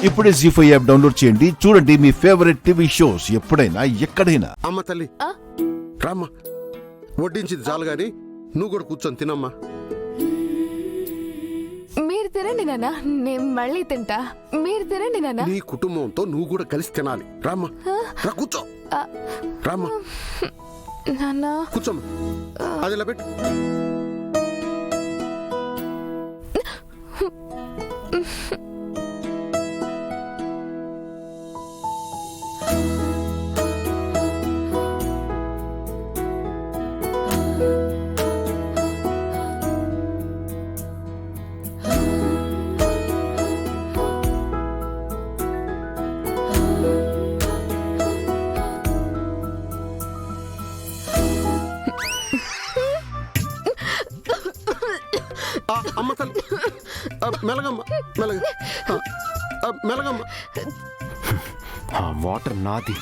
ఇప్పుడే జీ5 app download చేయండి. చూడండి మీ ఫేవరెట్ టీవీ షోస్ ఎప్పుడైనా ఎక్కడైనా. అమ్మ తల్లి రామ్మా, వడ్డించింది చాలు గాని నువ్వు కూడా కూర్చొని తినమ్మా. మీరు తినండి నాన్న, నేను మళ్ళీ తింటా. మీరు తినండి నాన్న. నీ కుటుంబంతో నువ్వు కూడా కలిసి తినాలి. రామ్మా, రా కూర్చో. రామ్మా నాన్న కూర్చోమ్మా, అది ఇలా పెట్టు. అమ్మ తల్లి మెలగమ్మ, మెలగ మెలగమ్మ. ఆ వాటర్ నాది.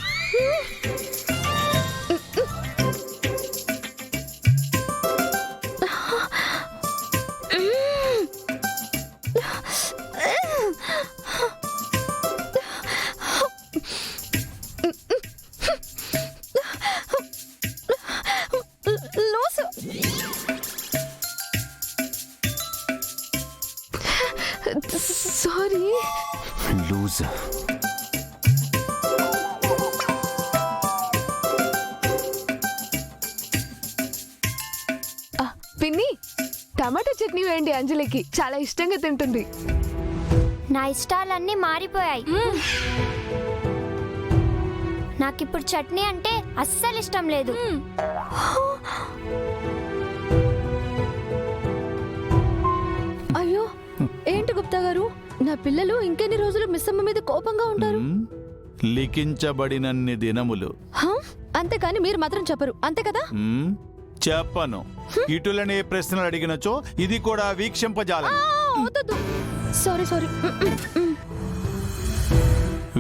Sorry loose. పిన్ని, టమాటో చట్నీ వేయండి. అంజలికి చాలా ఇష్టంగా తింటుంది. నా ఇష్టాలన్నీ మారిపోయాయి. నాకిప్పుడు చట్నీ అంటే అస్సలు ఇష్టం లేదు. అయ్యో, ఏంటి గుప్తా గారు, నా పిల్లలు ఇంకెన్ని రోజులు మిస్సమ్మ మీద కోపంగా ఉంటారు? లిఖించబడినన్ని దినములు. అంతేకాని మీరు మాత్రం చెప్పరు, అంతే కదా? చెప్పను. ఇటులనే ప్రశ్నలు అడిగినచో ఇది కూడా వీక్షింపజాలం. Sorry sorry.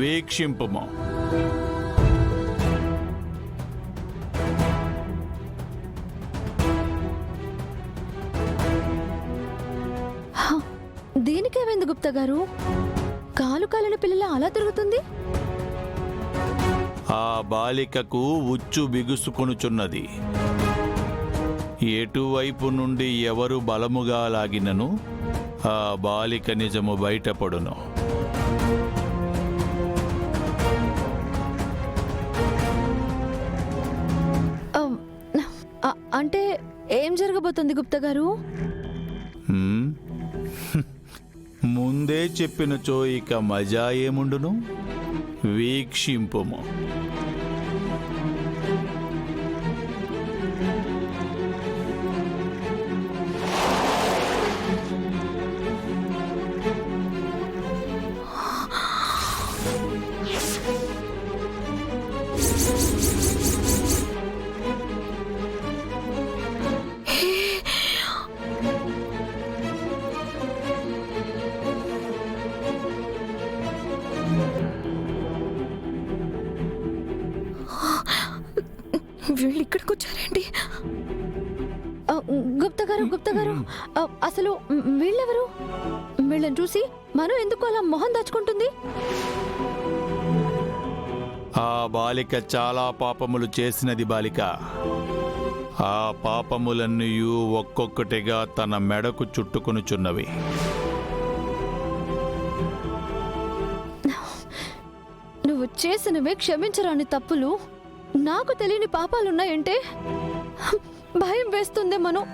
వీక్షింపము. దీనికేమైంది గుప్తా గారు? కాలు కాలిన పిల్లల అలా తిరుగుతుంది. ఆ బాలికకు ఉచ్చు బిగుసుకొనుచున్నది. ఎటువైపు నుండి ఎవరు బలముగా లాగినను ఆ బాలిక నిజము బయటపడును. అంటే ఏం జరగబోతుంది గుప్తా గారు? ముందే చెప్పినచో ఇక మజా ఏముండును. వీక్షింపుము. వీళ్ళు ఇక్కడికి వచ్చారేంటి? గుప్తా గారు, అసలు వీళ్ళెవరు? వీళ్ళని చూసి మనం ఎందుకు అలా మొహం దాచుకుంటుంది? ఆ బాలిక చాలా పాపములు చేసినది బాలిక. ఆ పాపములన్నీ ఒక్కొక్కటిగా తన మెడకు చుట్టుకొనుచున్నవి. నువ్వు చేసినవే క్షమించరాని తప్పులు, నాకు తెలియని పాపాలున్నాయంటే భయం వేస్తుందే మనం.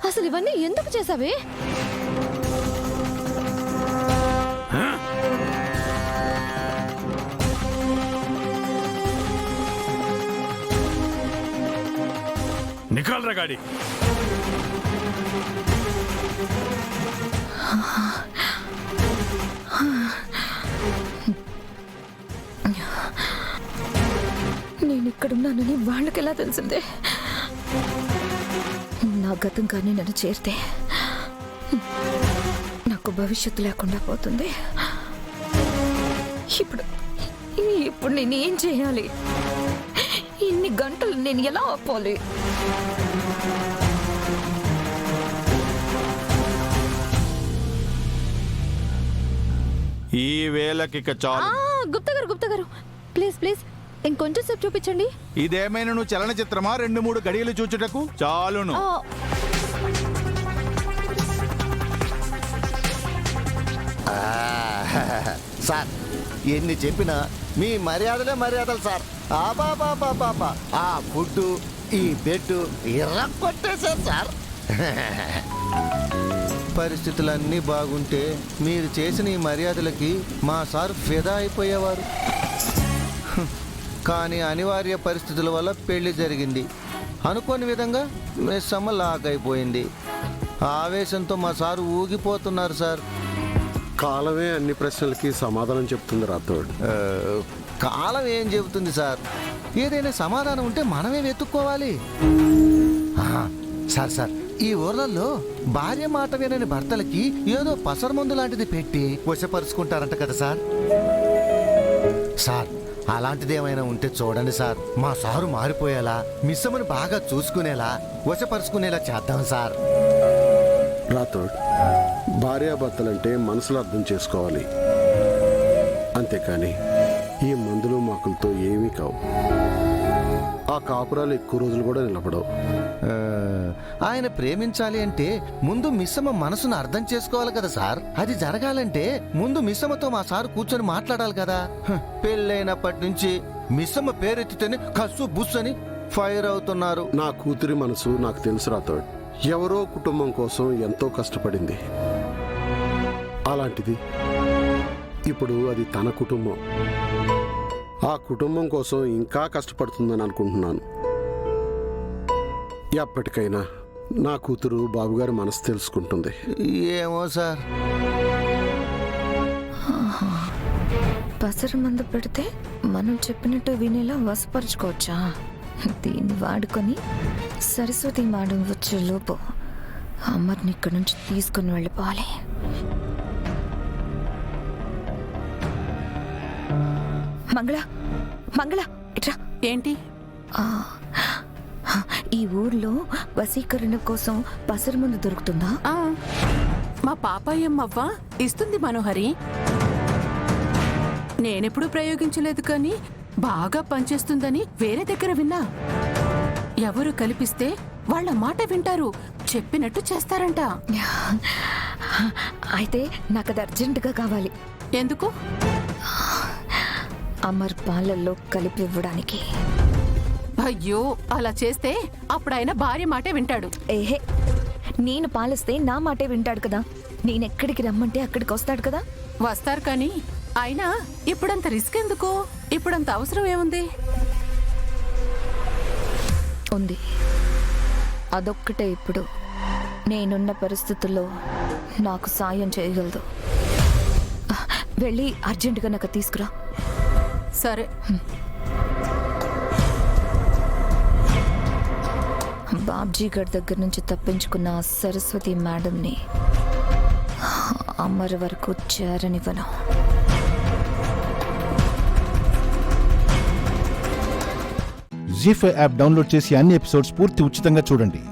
అసలు ఇవన్నీ ఎందుకు చేసావే? నికాల్ రా గాడి. నేను ఇక్కడున్నానని వాళ్ళకి ఎలా తెలిసిందే? నా గతం కానీ నన్ను చేరితే నాకు భవిష్యత్తు లేకుండా పోతుంది. ఇప్పుడు నేను ఏం చేయాలి? ఇన్ని గంటలు నేను ఎలా ఆపాలి? ఈ వేళకిక చాలు. గుప్తా గారు ప్లీజ్ ప్లీజ్ ఇంకొంచెం సేపు చూపించండి. ఇదేమైనా నువ్వు చలనచిత్రమా 2-3 గడియలు చూచుటకు? చాలును. ఆ, సార్ ఎన్ని చెప్పినా మీ మర్యాదలే మర్యాదలు సార్. పాపా ఆ ఫుడ్ ఈ బెడ్ కొట్టేశారు సార్. పరిస్థితులన్నీ బాగుంటే మీరు చేసిన ఈ మర్యాదలకి మా సార్ ఫిదా అయిపోయేవారు. కానీ అనివార్య పరిస్థితుల వల్ల పెళ్లి జరిగింది. అనుకోని విధంగా మిస్సమ్మ లాక్ అయిపోయింది. ఆవేశంతో మా సారు ఊగిపోతున్నారు సార్. కాలమే అన్ని ప్రశ్నలకి సమాధానం చెప్తుంది రాథోడ్. కాలం ఏం చెబుతుంది సార్? ఏదైనా సమాధానం ఉంటే మనమే వెతుక్కోవాలి. సార్ ఈ ఊర్లలో భార్య మాట వినని భర్తలకి ఏదో పసరమందు లాంటిది పెట్టి వశపరుచుకుంటారంట కదా సార్. సార్ అలాంటిది ఏమైనా ఉంటే చూడండి సార్. మా సారు మారిపోయేలా, మిస్సమ్మని బాగా చూసుకునేలా, వశపరుచుకునేలా చేద్దాం సార్. రాథోడ్, భార్యాభర్తలంటే మనసులో అర్థం చేసుకోవాలి. అంతేకాని ఈ మందులు మాకులతో ఏమీ కావు. ఆ కాపురాలు ఎక్కువ రోజులు కూడా నిలబడవు. ఆయన ప్రేమించాలి అంటే ముందు మిస్సమ్మ మనసును అర్థం చేసుకోవాలి కదా సార్. అది జరగాలంటే ముందు మిస్సమ్మతో మా సారు కూర్చొని మాట్లాడాలి కదా. పెళ్ళైనప్పటి నుంచి మిస్సమ్మ పేరెత్తితేనే కస్సు బుస్సు అని ఫైర్ అవుతున్నారు. నా కూతురి మనసు నాకు తెలుసు రాథోడ్. ఎవరో కుటుంబం కోసం ఎంతో కష్టపడింది. అలాంటిది ఇప్పుడు అది తన కుటుంబం. ఆ కుటుంబం కోసం ఇంకా కష్టపడుతుందని అనుకుంటున్నాను. ఎప్పటికైనా నా కూతురు బాబుగారి మనసు తెలుసుకుంటుంది. ఏమో సార్. పసరు మందు పెడితే మనం చెప్పినట్టు వినేలా వసపరుచుకోవచ్చా? దీన్ని వాడుకొని సరస్వతి మేడం వచ్చే లోపు అమ్మర్ని ఇక్కడి నుంచి తీసుకుని వెళ్ళిపోవాలి. మంగళ ఇట్రా. ఏంటి? ఈ ఊర్లో వశీకరణ కోసం పసరు మందు దొరుకుతుందా? మా పాపాయమ్మవ్వ ఇస్తుంది మనోహరి. నేనెప్పుడు ప్రయోగించలేదు, కానీ బాగా పనిచేస్తుందని వేరే దగ్గర విన్నా. ఎవరు కల్పిస్తే వాళ్ళ మాట వింటారు, చెప్పినట్టు చేస్తారంట. అయితే నాకు అది అర్జెంటుగా కావాలి. ఎందుకు? అమర్ పాలల్లో కలిపి ఇవ్వడానికి. అయ్యో, అలా చేస్తే అప్పుడు ఆయన భార్య మాటే వింటాడు. ఏహే, నేను పాలిస్తే నా మాటే వింటాడు కదా. నేనెక్కడికి రమ్మంటే అక్కడికి వస్తాడు కదా. వస్తారు, కానీ అయినా ఇప్పుడంత రిస్క్ ఎందుకు? ఇప్పుడంత అవసరం ఏముంది? ఉంది. అదొక్కటే ఇప్పుడు నేనున్న పరిస్థితుల్లో నాకు సాయం చేయగలదు. వెళ్ళి అర్జెంటుగా నాకు తీసుకురా. సరే. బాబ్జీ గడ్ దగ్గర నుంచి తప్పించుకున్న సరస్వతి మేడంని అమ్మర్ వరకు చేరనివ్వను. జీ5 యాప్ డౌన్లోడ్ చేసి అన్ని ఎపిసోడ్స్ పూర్తి ఉచితంగా చూడండి.